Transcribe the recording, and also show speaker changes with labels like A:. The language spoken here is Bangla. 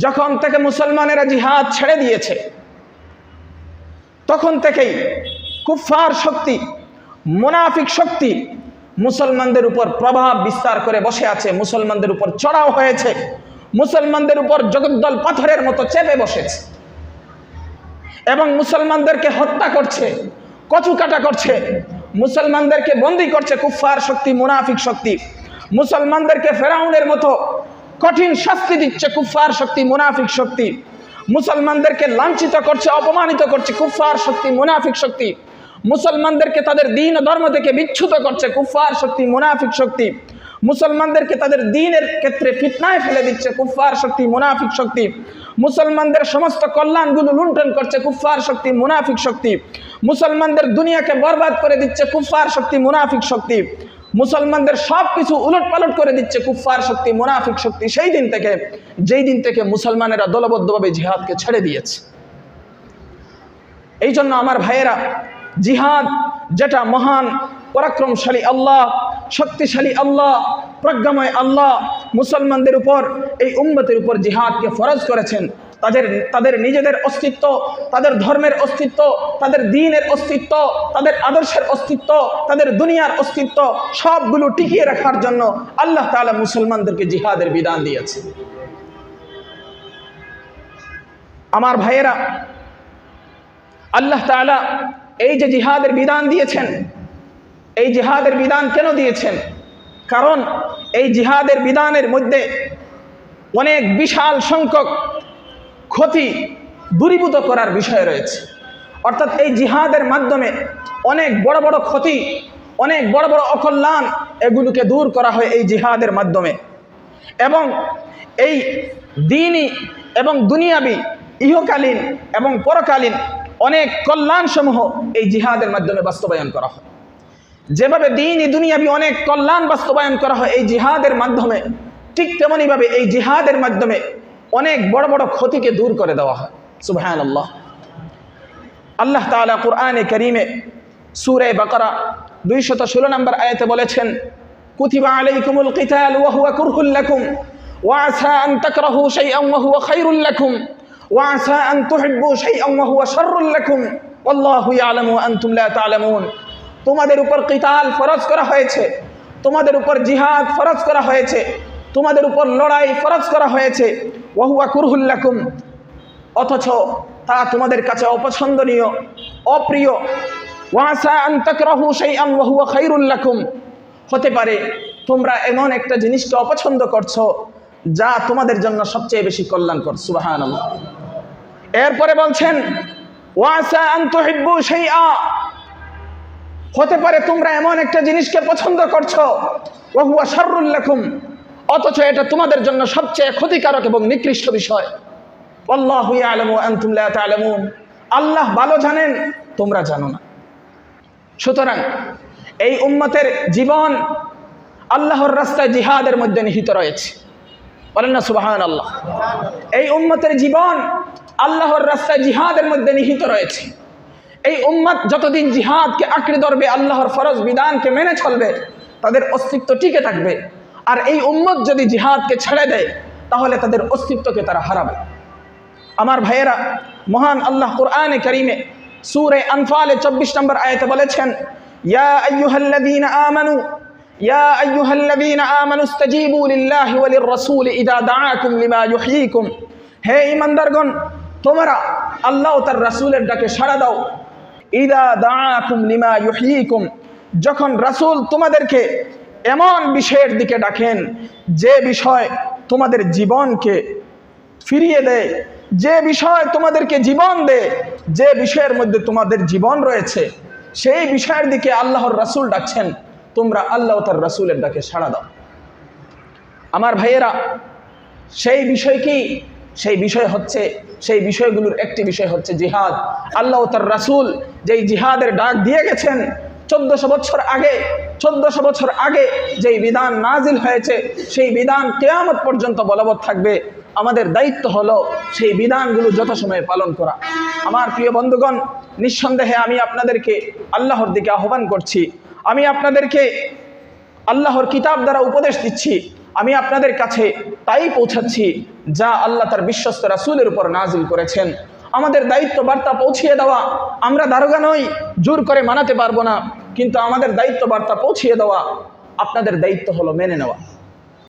A: যখন থেকে মুসলমানেরা জিহাদ ছেড়ে দিয়েছে, তখন থেকেই কুফফার শক্তি, মুনাফিক শক্তি মুসলমানদের উপর প্রভাব বিস্তার করে বসে আছে, মুসলমানদের উপর চড়াও হয়েছে, মুসলমানদের উপর জগদ্দল পাথরের মতো চেপে বসেছে এবং মুসলমানদেরকে হত্যা করছে, কচুকাটা করছে, মুসলমানদেরকে বন্দী করছে কুফফার শক্তি, মুনাফিক শক্তি। মুসলমানদেরকে ফেরাউনের মতো কঠিন শাস্তি দিচ্ছে কুফফার শক্তি, মুনাফিক শক্তি। মুসলমানদেরকে লাঞ্ছিত করছে, অপমানিত করছে কুফফার শক্তি, মুনাফিক শক্তি। মুসলমানদেরকে তাদের দ্বীন ও ধর্ম থেকে বিচ্যুত করছে কুফফার শক্তি, মুনাফিক শক্তি। মুসলমানদেরকে তাদের দ্বীনের ক্ষেত্রে ফিতনায় ফেলে দিচ্ছে কুফফার শক্তি, মুনাফিক শক্তি। মুসলমানদের সমস্ত কল্যাণগুলো লুণ্ঠন করছে কুফফার শক্তি, মুনাফিক শক্তি। মুসলমানদের দুনিয়াকে বরবাদ করে দিচ্ছে কুফফার শক্তি, মুনাফিক শক্তি। মুসলমানদের সব কিছু উলটপালট করে দিচ্ছে কুফফার শক্তি, মুনাফিক শক্তি। যেই দিন থেকে মুসলমানেরা দলবদ্ধভাবে জিহাদকে ছেড়ে দিয়েছে। এই জন্য আমার ভাইয়েরা, জিহাদ যেটা মহান পরাক্রমশালী আল্লাহ, শক্তিশালী আল্লাহ, প্রজ্ঞাময় আল্লাহ মুসলমানদের উপর, এই উম্মতের উপর জিহাদকে ফরজ করেছেন। তাদের নিজেদের অস্তিত্ব, তাদের ধর্মের অস্তিত্ব, তাদের দ্বীনের অস্তিত্ব, তাদের আদর্শের অস্তিত্ব, তাদের দুনিয়ার অস্তিত্ব সবগুলো টিকিয়ে রাখার জন্য আল্লাহ তাআলা মুসলমানদেরকে জিহাদের বিধান দিয়েছে। আমার ভাইয়েরা, আল্লাহ তাআলা এই যে জিহাদের বিধান দিয়েছেন, এই জিহাদের বিধান কেন দিয়েছেন? কারণ এই জিহাদের বিধানের মধ্যে অনেক বিশাল সংখ্যক ক্ষতি দূরীভূত করার বিষয় রয়েছে। অর্থাৎ এই জিহাদের মাধ্যমে অনেক বড় বড় ক্ষতি, অনেক বড় বড় অকল্যাণ, এগুলোকে দূর করা হয় এই জিহাদের মাধ্যমে। এবং এই দ্বীনি এবং দুনিয়াবি, ইহকালীন এবং পরকালীন অনেক কল্যাণসমূহ এই জিহাদের মাধ্যমে বাস্তবায়ন করা হয়। যেভাবে দ্বীনি দুনিয়াবি অনেক কল্যাণ বাস্তবায়ন করা হয় এই জিহাদের মাধ্যমে, ঠিক তেমনিভাবে এই জিহাদের মাধ্যমে অনেক বড় বড় ক্ষতিকে দূর করে দেওয়া হয়। সুবহানাল্লাহ। আল্লাহ তাআলা কুরআনে কারীমে সূরা বাকারা 216 নম্বর আয়াতে বলেছেন, কুতিবা আলাইকুমুল কিতাল ওয়া হুয়া কুরহুল লাকুম ওয়া আসা আন তাকরাহু শাইআন ওয়া হুয়া খায়রুল লাকুম ওয়া আসা আন তুহিব্বু শাইআন ওয়া হুয়া শাররুল লাকুম ওয়াল্লাহু ইয়ালামু ওয়া আনতুম লা তা'লামুন। তোমাদের উপর কিতাল ফরজ করা হয়েছে, তোমাদের উপর জিহাদ ফরজ করা হয়েছে, তোমাদের উপর লড়াই ফরজ করা হয়েছে। ওয়া হুয়া কুরহুল লাকুম, অথচ তা তোমাদের কাছে অপছন্দনীয়, অপ্রিয়। ওয়া আসা আন তাকরাহু শাইআন ওয়া হুয়া খায়রুল লাকুম, হতে পারে তোমরা এমন একটা জিনিসকে অপছন্দ করছো যা তোমাদের জন্য সবচেয়ে বেশি কল্যাণকর। সুবহানাল্লাহ। এরপরে বলছেন, ওয়া আসা আন তুহিব্বু শাইআ, হতে পারে তোমরা এমন একটা জিনিসকে পছন্দ করছো, ওয়া হুয়া শাররুল লাকুম, অথচ এটা তোমাদের জন্য সবচেয়ে ক্ষতিকারক এবং নিকৃষ্ট বিষয়। আল্লাহু ইয়ালামু ওয়া আনতুম লা তা'লামুন, আল্লাহ ভালো জানেন, তোমরা জানো না। সুতরাং এই উম্মতের জীবন আল্লাহর রাস্তায় জিহাদের মধ্যে নিহিত রয়েছে। বলেন না সুবহানাল্লাহ। এই উম্মতের জীবন আল্লাহর রাস্তায় জিহাদের মধ্যে নিহিত রয়েছে। এই উম্মত যতদিন জিহাদকে আঁকড়ে ধরবে, আল্লাহর ফরজ বিধানকে মেনে চলবে, তাদের অস্তিত্ব টিকে থাকবে। আর এই উম্মত যদি জিহাদকে ছেড়ে দেয়, তাহলে তাদের অস্তিত্বকে তারা হারাবে। আমার ভাইয়েরা, মহান আল্লাহ কুরআনে কারীমে সূরা আনফালে 24 নম্বর আয়াতে বলেছেন, ইয়া আইয়ুহাল্লাযীনা আমানু ইয়া আইয়ুহাল্লাযীনা আমানু ইসতাজীবু লিল্লাহি ওয়া লির-রাসূলি ইযা দাআকুম লিমা ইউহয়িকুম। হে ঈমানদারগণ, তোমরা আল্লাহ ও তার রাসূলের ডাকে সাড়া দাও। ইযা দাআকুম লিমা ইউহয়িকুম, যখন রাসূল তোমাদেরকে এমন বিষয়ের দিকে ডাকেন যে বিষয় তোমাদের জীবনকে ফিরিয়ে দেয়, যে বিষয় তোমাদেরকে জীবন দেয়, যে বিষয়ের মধ্যে তোমাদের জীবন রয়েছে, সেই বিষয়ের দিকে আল্লাহর রাসূল ডাকছেন, তোমরা আল্লাহ ও তার রাসূলের ডাকে সাড়া দাও। আমার ভাইয়েরা, সেই বিষয় কি? সেই বিষয়গুলোর একটি বিষয় হচ্ছে জিহাদ। আল্লাহ ও তার রাসূল যেই জিহাদের ডাক দিয়ে গেছেন 1400 বছর আগে যেই বিধান নাজিল হয়েছে, সেই বিধান কিয়ামত পর্যন্ত বলবৎ থাকবে। আমাদের দায়িত্ব হলো সেই বিধানগুলো যথাসময়ে পালন করা। আমার প্রিয় বন্ধুগণ, নিঃসন্দেহে আমি আপনাদেরকে আল্লাহর দিকে আহ্বান করছি, আমি আপনাদেরকে আল্লাহর কিতাব দ্বারা উপদেশ দিচ্ছি, আমি আপনাদের কাছে তাই পৌঁছাচ্ছি যা আল্লাহ তার বিশ্বস্ত রাসূলের উপর নাজিল করেছেন। আমাদের দায়িত্ব বার্তা পৌঁছিয়ে দেওয়া। আমরা দারোগা নই, জোর করে মানাতে পারবো না, কিন্তু আমাদের দায়িত্ব বার্তা পৌঁছিয়ে দেওয়া। আপনাদের দায়িত্ব হলো মেনে নেওয়া।